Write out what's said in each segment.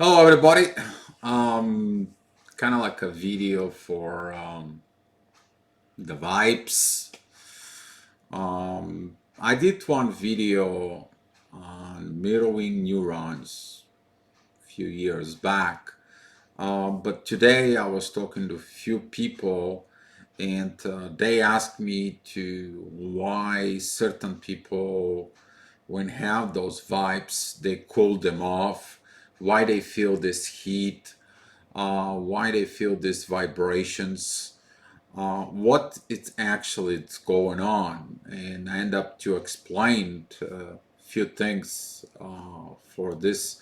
Hello, everybody. Um, kind of like a video for the vibes. I did one video on mirroring neurons a few years back, but today I was talking to a few people, and they asked me to why certain people, when have those vibes, they cool them off, why they feel this heat, why they feel these vibrations, what it's actually it's going on, and I end up to explain a few things for this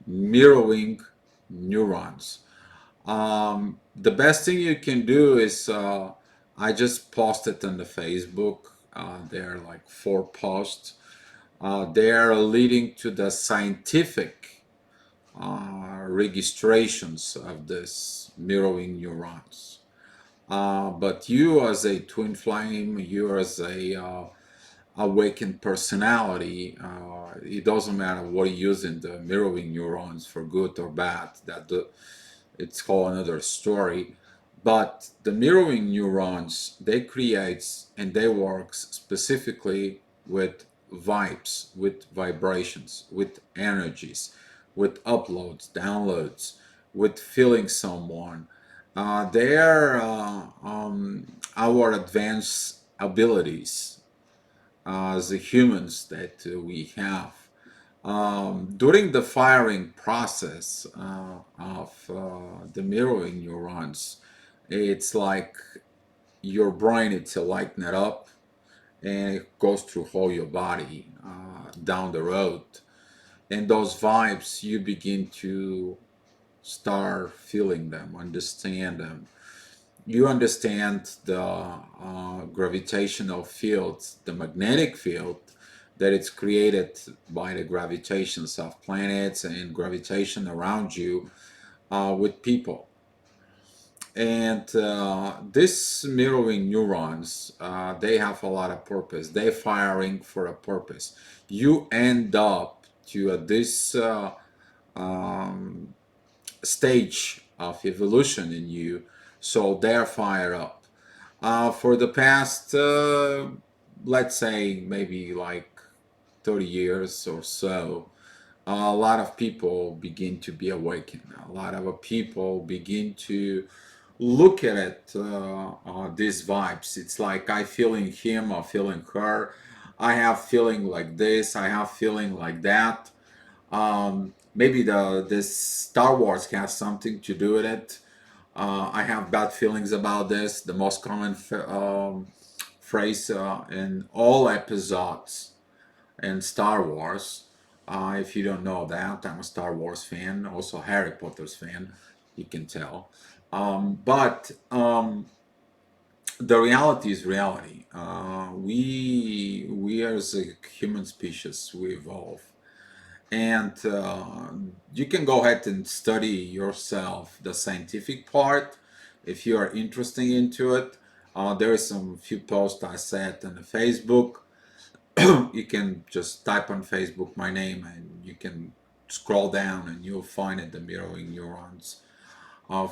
mirroring neurons. The best thing you can do is I just posted on the Facebook. There are like 4 posts. They are leading to the scientific registrations of this mirroring neurons. But you as a twin flame, you as a awakened personality, it doesn't matter what you're using the mirroring neurons for good or bad. It's called another story. But the mirroring neurons, they create and they work specifically with vibes, with vibrations, with energies, with uploads, downloads, with feeling someone. They're our advanced abilities as humans that we have. During the firing process of the mirroring neurons, it's like your brain, it's lighting it up and it goes through whole your body down the road. And those vibes, you begin to start feeling them, understand them. You understand the gravitational field, the magnetic field that it's created by the gravitations of planets and gravitation around you with people. And this mirroring neurons, they have a lot of purpose. They're firing for a purpose. You end up to this um, stage of evolution in you, so they're fired up. For the past, let's say, maybe like 30 years or so, a lot of people begin to be awakened. A lot of people begin to look at it, these vibes. It's like I feeling him, I feeling her. I have feeling like this, I have feeling like that. Maybe the this Star Wars has something to do with it. I have bad feelings about this. The most common phrase in all episodes in Star Wars. If you don't know that, I'm a Star Wars fan, also Harry Potter's fan. You can tell. But the reality is reality. We as a human species, we evolve, and you can go ahead and study yourself the scientific part if you are interested into it. There is some few posts I said on the Facebook. You can just type on Facebook my name and you can scroll down and you'll find it, the mirroring neurons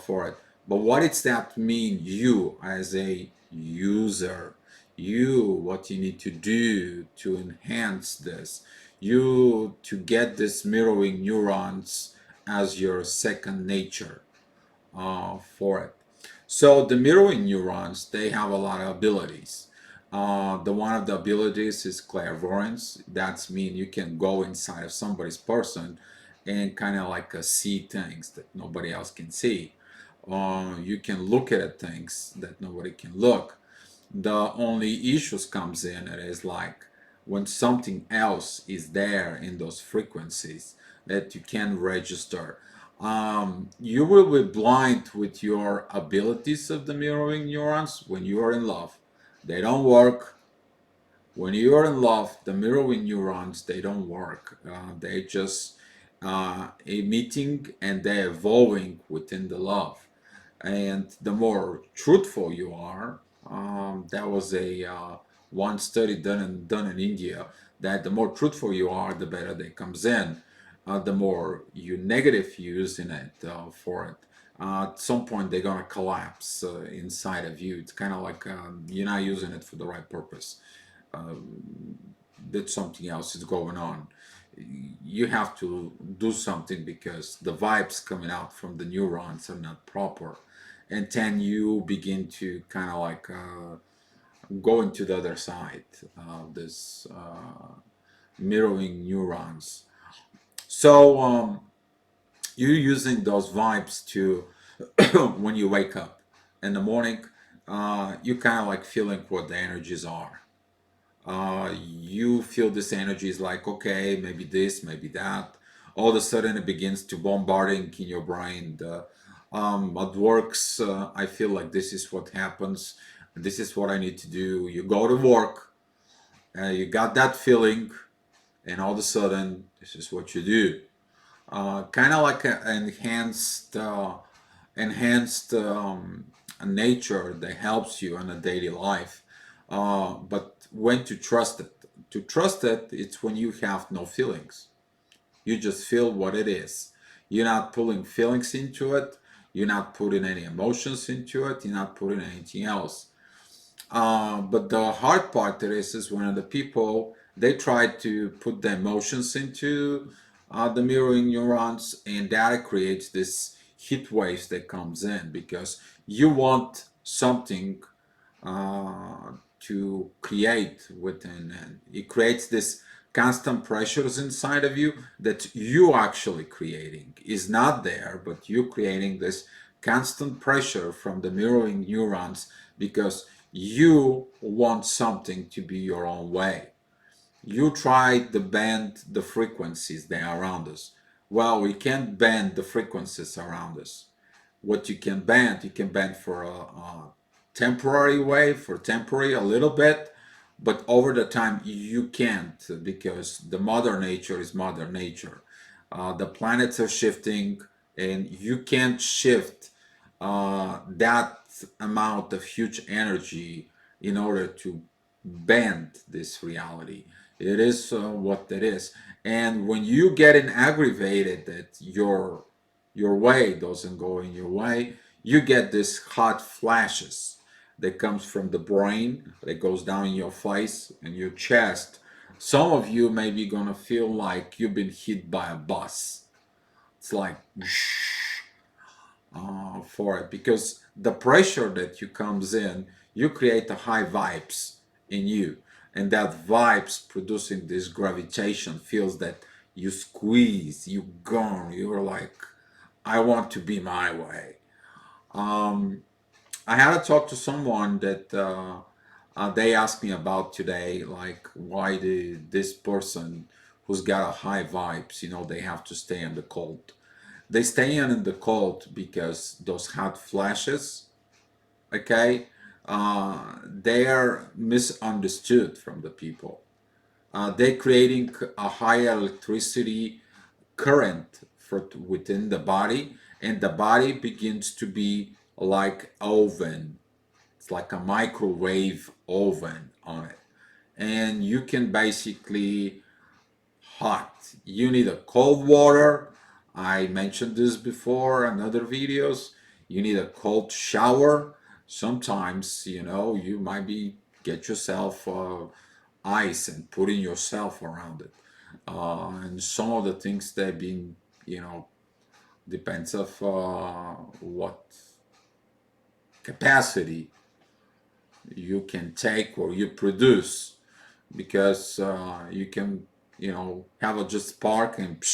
for it. But what does that mean, you as a user? You, what you need to do to enhance this, you to get this mirroring neurons as your second nature for it. So the mirroring neurons, they have a lot of abilities. The one of the abilities is clairvoyance. That's mean you can go inside of somebody's person and kind of like see things that nobody else can see. You can look at things that nobody can look. The only issues comes in it is like when something else is there in those frequencies that you can register. You will be blind with your abilities of the mirroring neurons when you are in love. They don't work. When you are in love, the mirroring neurons, they don't work. They just emitting and they're evolving within the love. And the more truthful you are, that was a one study done in India, that the more truthful you are, the better they comes in. the more you negative using it for it, at some point they're gonna collapse inside of you. It's kind of like you're not using it for the right purpose. That something else is going on. You have to do something because the vibes coming out from the neurons are not proper, and then you begin to kind of like go into the other side of this mirroring neurons. So you're using those vibes to when you wake up in the morning, you kind of like feeling what the energies are. You feel this energy is like, okay, maybe this, maybe that. All of a sudden, it begins to bombarding in your brain. What works, I feel like this is what happens. This is what I need to do. You go to work, you got that feeling, and all of a sudden, this is what you do. Kind of like an enhanced nature that helps you in a daily life. But when to trust it? To trust it, it's when you have no feelings. You just feel what it is. You're not pulling feelings into it. You're not putting any emotions into it. You're not putting anything else. But the hard part is when the people they try to put the emotions into the mirroring neurons, and that creates this heat waves that comes in because you want something to create within, and it creates this constant pressures inside of you that you actually creating is not there, but you creating this constant pressure from the mirroring neurons because you want something to be your own way. You try to bend the frequencies that are around us. Well, we can't bend the frequencies around us. What you can bend for a temporary way, for temporary a little bit, but over the time you can't because the mother nature is mother nature. The planets are shifting, and you can't shift that amount of huge energy in order to bend this reality. It is what it is. And when you getting aggravated that your way doesn't go in your way, you get this hot flashes that comes from the brain that goes down in your face and your chest. Some of you may be gonna feel like you've been hit by a bus. It's like for it because the pressure that you comes in, you create a high vibes in you, and that vibes producing this gravitation feels that you squeeze, you gone, you're like, I want to be my way. I had to talk to someone that they asked me about today, like why did this person who's got a high vibes, they have to stay in the cold. They stay in the cold because those hot flashes, okay, they are misunderstood from the people. They're creating a high electricity current within the body, and the body begins to be like oven. It's like a microwave oven on it, and you can basically hot. You need a cold water. I mentioned this before in other videos. You need a cold shower. Sometimes, you might be get yourself ice and putting yourself around it. And some of the things that been, depends of what capacity you can take or you produce because you can have a just spark and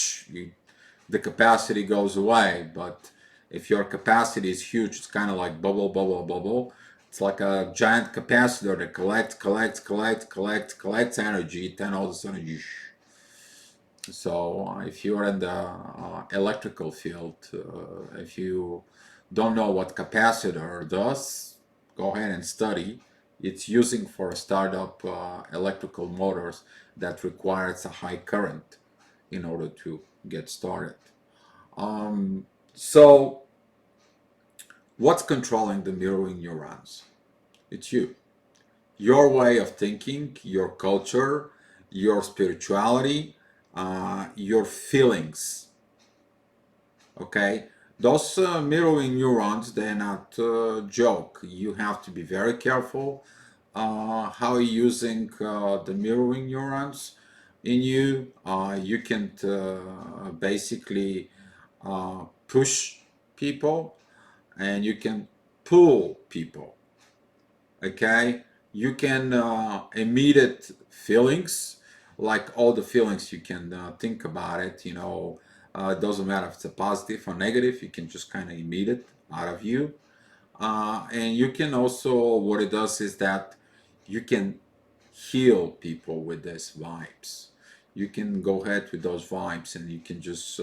the capacity goes away. But if your capacity is huge, it's kind of like bubble bubble bubble. It's like a giant capacitor that collects energy, then all of a sudden so if you're in the electrical field, if you don't know what capacitor does, go ahead and study. It's using for startup electrical motors that requires a high current in order to get started. So what's controlling the mirroring neurons? It's you. Your way of thinking, your culture, your spirituality, your feelings. Okay, those mirroring neurons, they're not joke. You have to be very careful how you're using the mirroring neurons in you. You can basically push people, and you can pull people. Okay, you can immediate feelings, like all the feelings you can think about it, it doesn't matter if it's a positive or negative, you can just kind of emit it out of you. And you can also, what it does is that you can heal people with these vibes. You can go ahead with those vibes, and you can just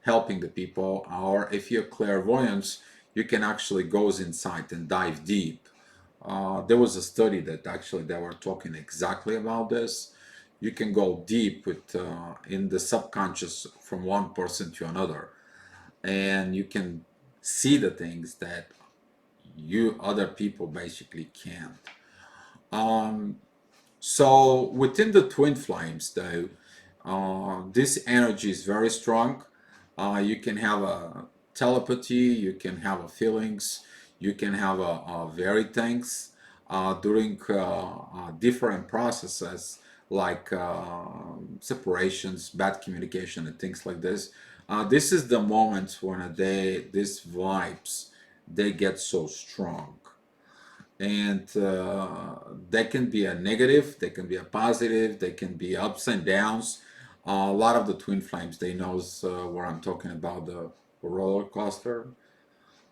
helping the people. Or if you're clairvoyance, you can actually goes inside and dive deep. There was a study that actually they were talking exactly about this. You can go deep with in the subconscious from one person to another, and you can see the things that you other people basically can't. Um, so within the twin flames, though, this energy is very strong. You can have a telepathy, you can have a feelings, you can have a very things during different processes like separations, bad communication, and things like this. This is the moments when these vibes they get so strong, and they can be a negative, they can be a positive, they can be ups and downs. A lot of the twin flames, they knows where I'm talking about, the roller coaster.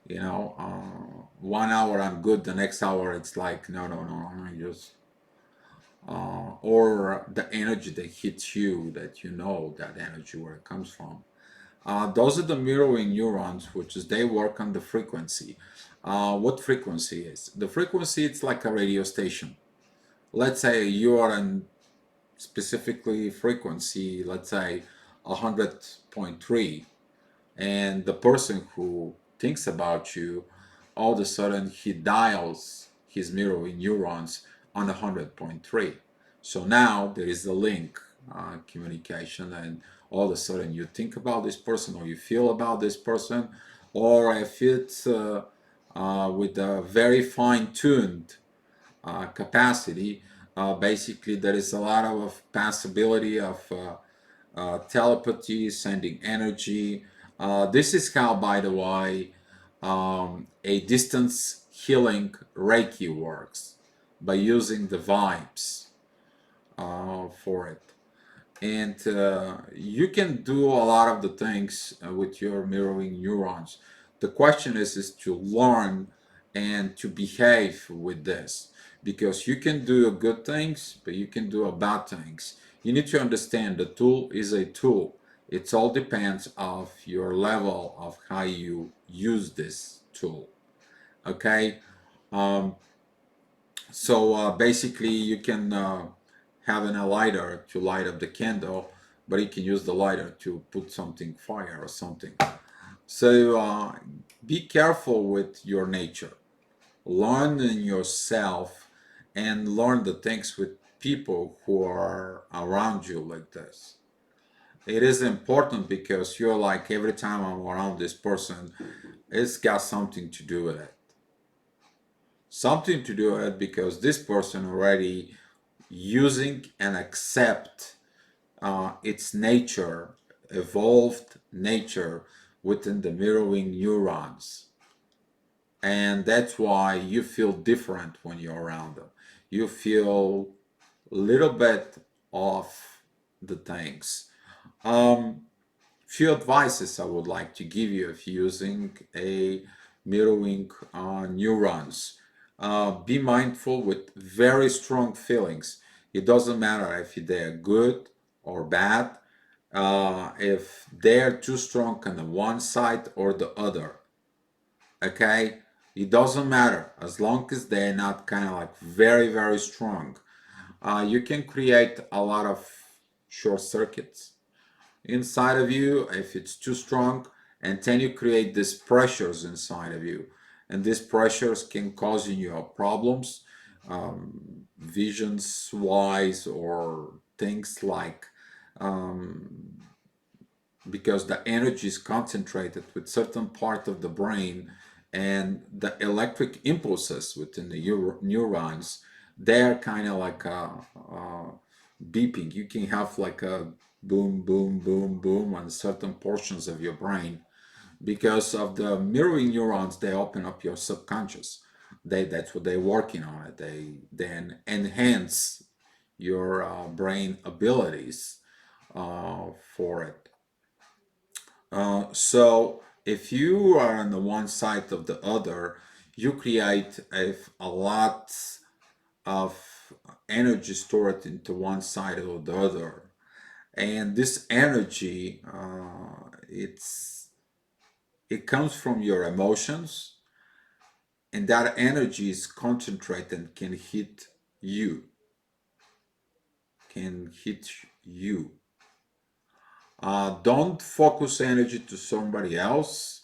1 hour I'm good, the next hour it's like no, no, no, I just or the energy that hits you, that that energy where it comes from. Those are the mirroring neurons, which is they work on the frequency. What frequency is? The frequency, it's like a radio station. Let's say you are in specifically frequency, let's say 100.3, and the person who thinks about you, all of a sudden he dials his mirroring neurons on 100.3. So now there is a link, communication, and all of a sudden you think about this person, or you feel about this person, or if it's with a very fine-tuned capacity, basically there is a lot of possibility of telepathy, sending energy. This is how, by the way, a distance healing Reiki works, by using the vibes for it. And you can do a lot of the things with your mirroring neurons. The question is to learn and to behave with this, because you can do good things, but you can do bad things. You need to understand the tool is a tool. It all depends of your level of how you use this tool. Okay. um, so basically, you can have a lighter to light up the candle, but you can use the lighter to put something fire or something. So be careful with your nature. Learn in yourself, and learn the things with people who are around you like this. It is important, because you're like, every time I'm around this person, it's got something to do with it. Something to do with it, because this person already using and accept its nature, evolved nature within the mirroring neurons. And that's why you feel different when you're around them. You feel a little bit off the things. Few advices I would like to give you if using a mirroring neurons. Be mindful with very strong feelings. It doesn't matter if they're good or bad. If they're too strong on the one side or the other, okay? It doesn't matter as long as they're not kind of like very, very strong. You can create a lot of short circuits inside of you if it's too strong, and then you create these pressures inside of you, and these pressures can cause you problems, visions wise, or things like um, because the energy is concentrated with certain part of the brain, and the electric impulses within the neurons, they're kind of like beeping. You can have like a boom, boom, boom, boom on certain portions of your brain because of the mirroring neurons. They open up your subconscious. That's what they're working on it. They then enhance your brain abilities for it. So if you are on the one side of the other, you create a lot of energy stored into one side or the other. And this energy, it comes from your emotions, and that energy is concentrated and you, can hit you. Don't focus energy to somebody else.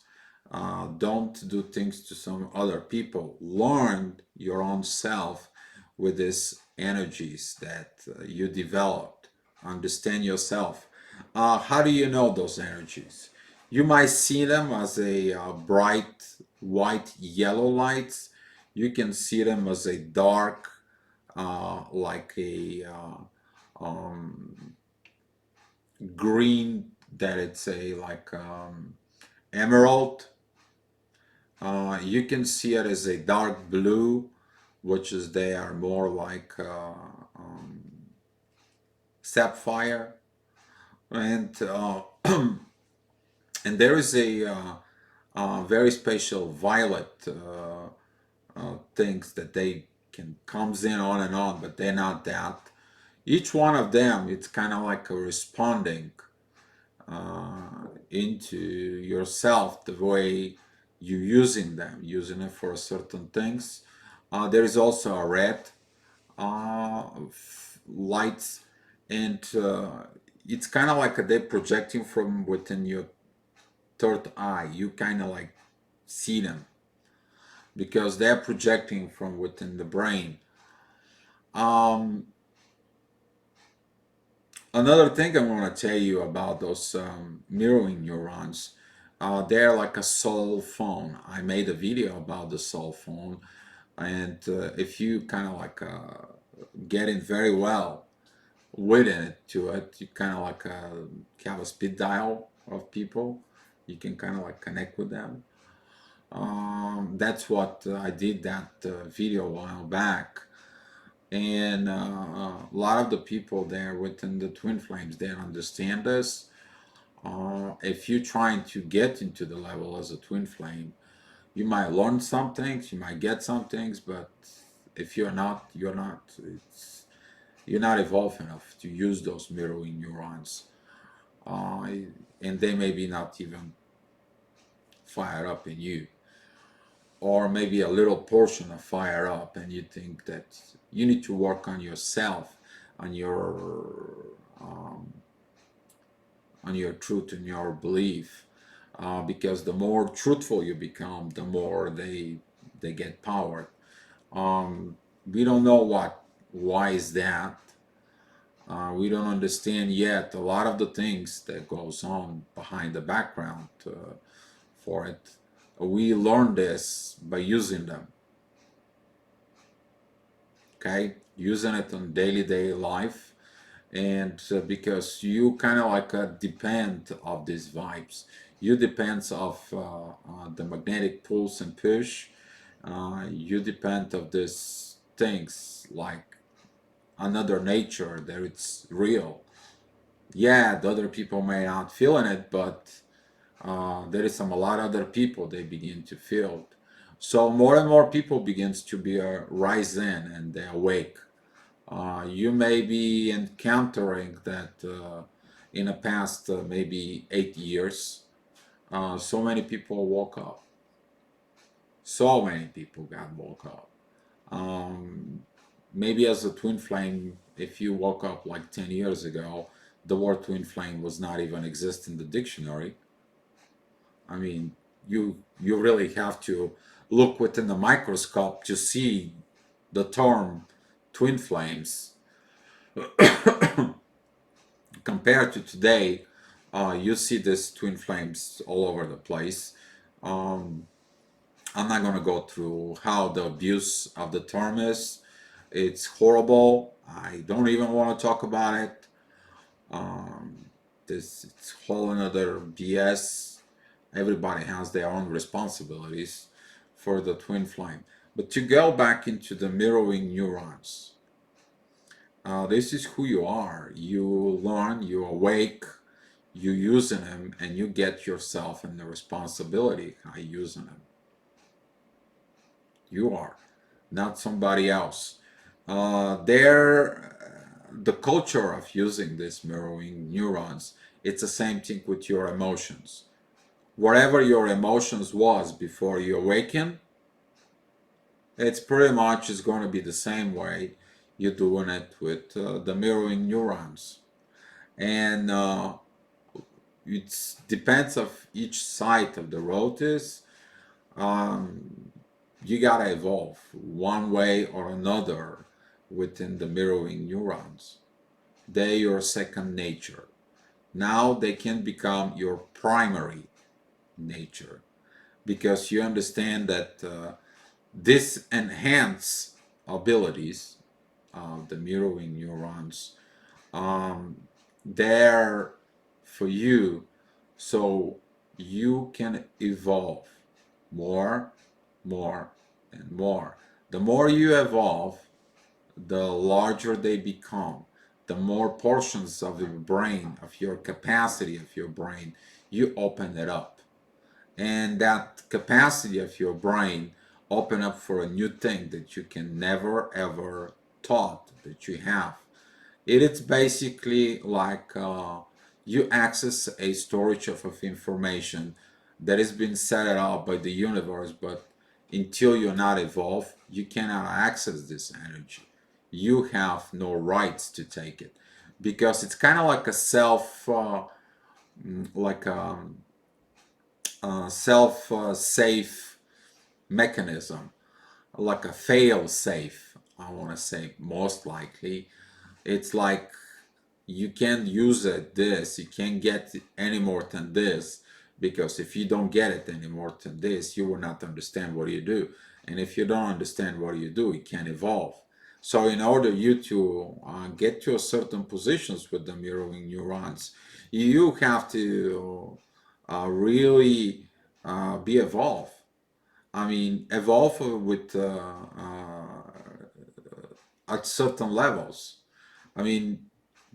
Don't do things to some other people. Learn your own self with these energies that you developed. Understand yourself. How do you know those energies? You might see them as a bright white yellow lights. You can see them as a dark, like a green, that it's a like emerald. You can see it as a dark blue, which is they are more like sapphire, and and there is a very special violet things that they can comes in on and on, but they're not that. Each one of them, it's kind of like a responding into yourself the way you using it for certain things. There is also a red lights, and it's kind of like they're projecting from within your third eye. You kind of like see them because they're projecting from within the brain. Um, Another thing I want to tell you about those mirroring neurons, they're like a cell phone. I made a video about the cell phone, and if you kind of like get in very well with it to it, you kind of like have a speed dial of people. You can kind of like connect with them. That's what I did that video a while back, and a lot of the people there within the twin flames, they understand this. If you're trying to get into the level as a twin flame, you might learn some things, you might get some things, but if you're not, you're not. You're not evolved enough to use those mirroring neurons, uh, and they may be not even fired up in you, or maybe a little portion of fire up, and you think that you need to work on yourself, on um, your truth and your belief, because the more truthful you become, the more they get power. We don't know why is that. We don't understand yet a lot of the things that goes on behind the background for it. We learn this by using them, okay? Using it on daily life, and because you kind of like depend of these vibes. You depends of the magnetic pulse and push. You depend of these things like another nature that it's real. Yeah, the other people may not feeling it, but there is some a lot of other people they begin to feel. So more and more people begins to be rise in and they awake. You may be encountering that in the past maybe 8 years. So many people woke up. So many people got woke up. Um, Maybe as a twin flame, if you woke up like 10 years ago, the word twin flame was not even exist in the dictionary. I mean, you really have to look within the microscope to see the term twin flames. Compared to today, you see these twin flames all over the place. Um, I'm not going to go through how the abuse of the term is. It's horrible. I don't even want to talk about it. Um, this it's whole another BS. Everybody has their own responsibilities for the twin flame. But to go back into the mirroring neurons, this is who you are. You learn, you awake, you using them, and you get yourself in the responsibility by using them. You are, not somebody else. The culture of using these mirroring neurons, it's the same thing with your emotions. Whatever your emotions was before you awaken, it's pretty much is going to be the same way you're doing it with the mirroring neurons. And it depends of each side of the road is, um, you gotta evolve one way or another within the mirroring neurons. They your second nature. Now they can become your primary nature because you understand that this enhance abilities of the mirroring neurons, um, they're for you so you can evolve more, more, and more. The more you evolve, the larger they become. The more portions of your brain, of your capacity of your brain, you open it up. And that capacity of your brain open up for a new thing that you can never ever thought that you have. It is basically like you access a storage of information that has been set up by the universe, but until you're not evolved, you cannot access this energy. You have no rights to take it because it's kind of like a like self safe mechanism, like a fail safe. I want to say most likely, it's like you can't use it this, you can't get any more than this, because if you don't get it any more than this, you will not understand what you do, and if you don't understand what you do, you can't evolve. So in order you to get to a certain positions with the mirroring neurons, you have to really be evolved. I mean, evolve with at certain levels. I mean,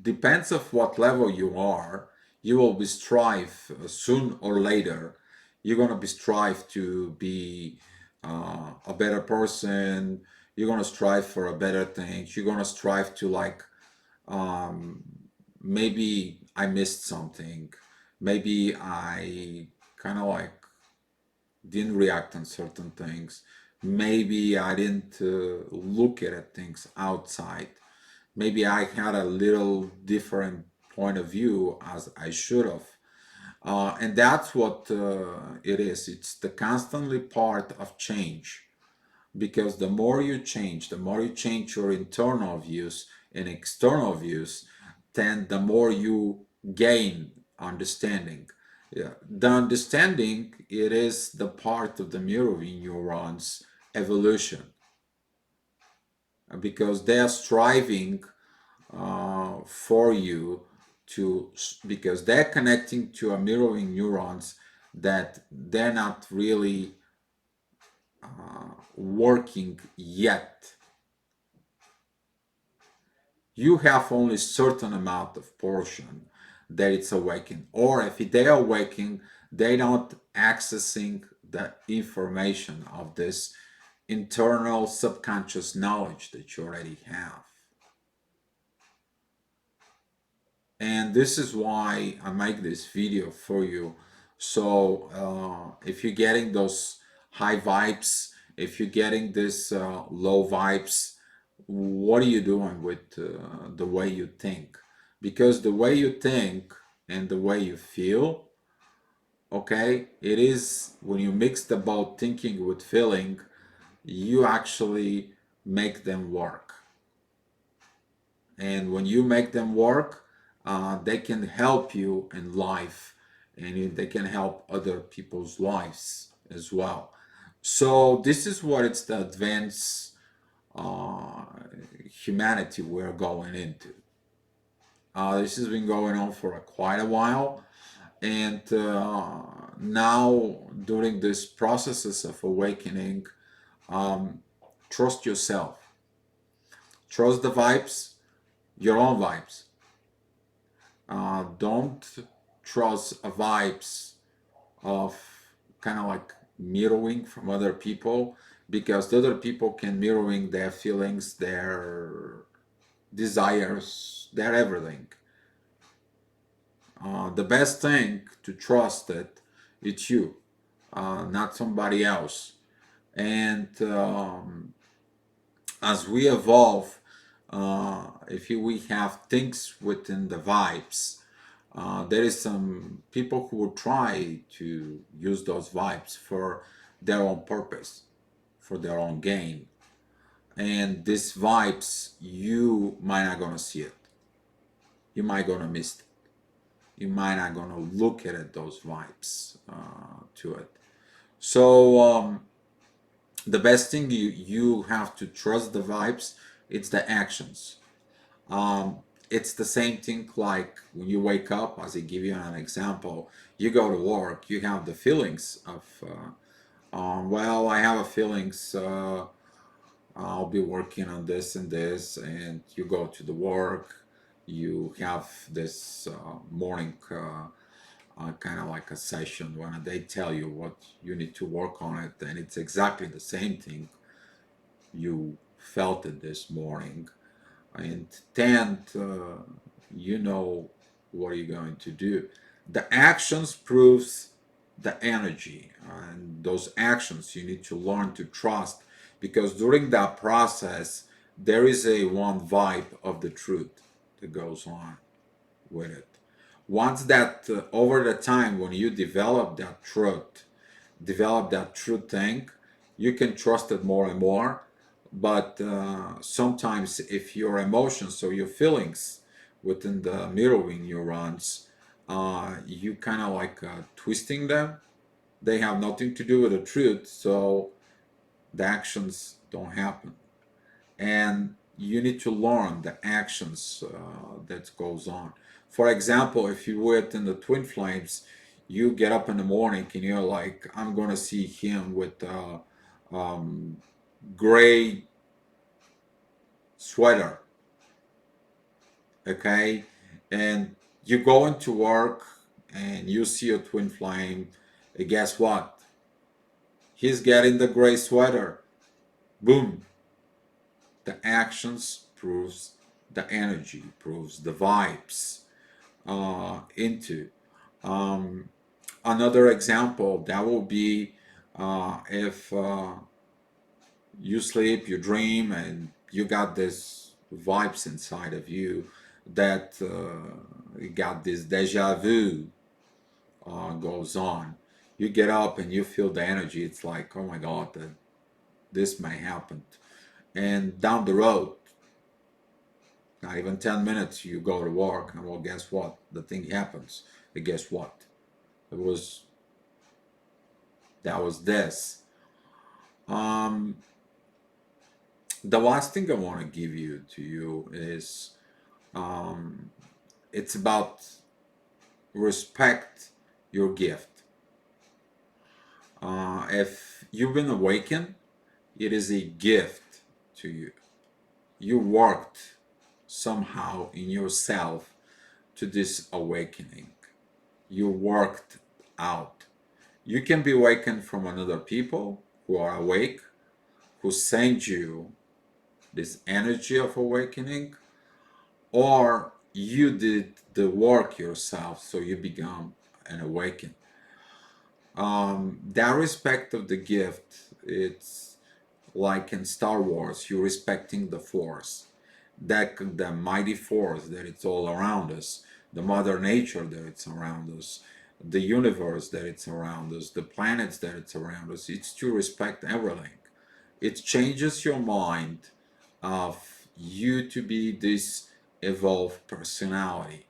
depends of what level you are, you will be strive soon or later. You're gonna be strive to be a better person. You're gonna strive for a better thing. You're gonna strive to like, um, maybe I missed something. Maybe I kind of like didn't react on certain things. Maybe I didn't look at things outside. Maybe I had a little different point of view as I should have. And that's what it is. It's the constantly part of change. Because the more you change your internal views and external views, then the more you gain understanding. Yeah. The understanding, it is the part of the mirroring neurons evolution, because they are striving for you to, because they're connecting to a mirroring neurons that they're not really working yet. You have only certain amount of portion that it's awakened, or if they are awakening, they not accessing the information of this internal subconscious knowledge that you already have. And this is why I make this video for you. So if you're getting those high vibes, if you're getting this low vibes, what are you doing with the way you think? Because the way you think and the way you feel, okay, it is when you mix the both thinking with feeling, you actually make them work. And when you make them work, they can help you in life, and they can help other people's lives as well. So this is what it's the advanced uh, humanity we're going into. This has been going on for quite a while, and now during this processes of awakening, um, trust yourself, trust the vibes, your own vibes. Don't trust vibes of kind of like mirroring from other people, because the other people can mirroring their feelings, their desires, their everything. The best thing to trust it, it's you, not somebody else. And as we evolve, if we have things within the vibes, there is some people who will try to use those vibes for their own purpose, for their own gain. And these vibes, you might not gonna see it. You might gonna miss it. You might not gonna look at it, those vibes to it. So the best thing you have to trust the vibes. It's the actions. Um, it's the same thing like when you wake up, as I give you an example, you go to work, you have the feelings of, well, I have a feelings, I'll be working on this and this, and you go to the work, you have this morning kind of like a session when they tell you what you need to work on it, and it's exactly the same thing you felt it this morning. And then you know what you're going to do. The actions proves the energy, and those actions you need to learn to trust, because during that process there is a one vibe of the truth that goes on with it. Once that over the time when you develop that truth thing, you can trust it more and more. But sometimes if your emotions or your feelings within the mirroring neurons, you kind of like twisting them, they have nothing to do with the truth, so the actions don't happen. And you need to learn the actions that goes on. For example, if you were in the twin flames, you get up in the morning and you're like, I'm gonna see him with um, gray sweater, okay? And you go into work and you see a twin flame, and guess what? He's getting the gray sweater. Boom. The actions proves the energy, proves the vibes into. Um, Another example that will be if you sleep, you dream, and you got this vibes inside of you that you got this deja vu goes on. You get up and you feel the energy. It's like, oh my God, that this may happen. And down the road, not even 10 minutes, you go to work, and well, guess what? The thing happens. And guess what? It was, that was this. Um, the last thing I want to give you to you is um, it's about respect your gift. If you've been awakened, it is a gift to you. You worked somehow in yourself to this awakening. You worked out. You can be awakened from another people who are awake, who send you this energy of awakening, or you did the work yourself, so you become an awakened. That respect of the gift, it's like in Star Wars, you're respecting the Force, that the mighty force that it's all around us, the Mother Nature that it's around us, the universe that it's around us, the planets that it's around us. It's to respect everything. It changes your mind of you to be this evolved personality.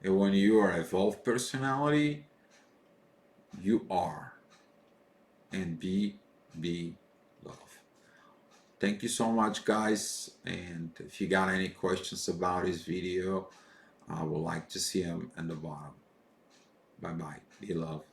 And when you are evolved personality, you are and be love. Thank you so much, guys. And if you got any questions about this video, I would like to see them in the bottom. Bye bye. Be love.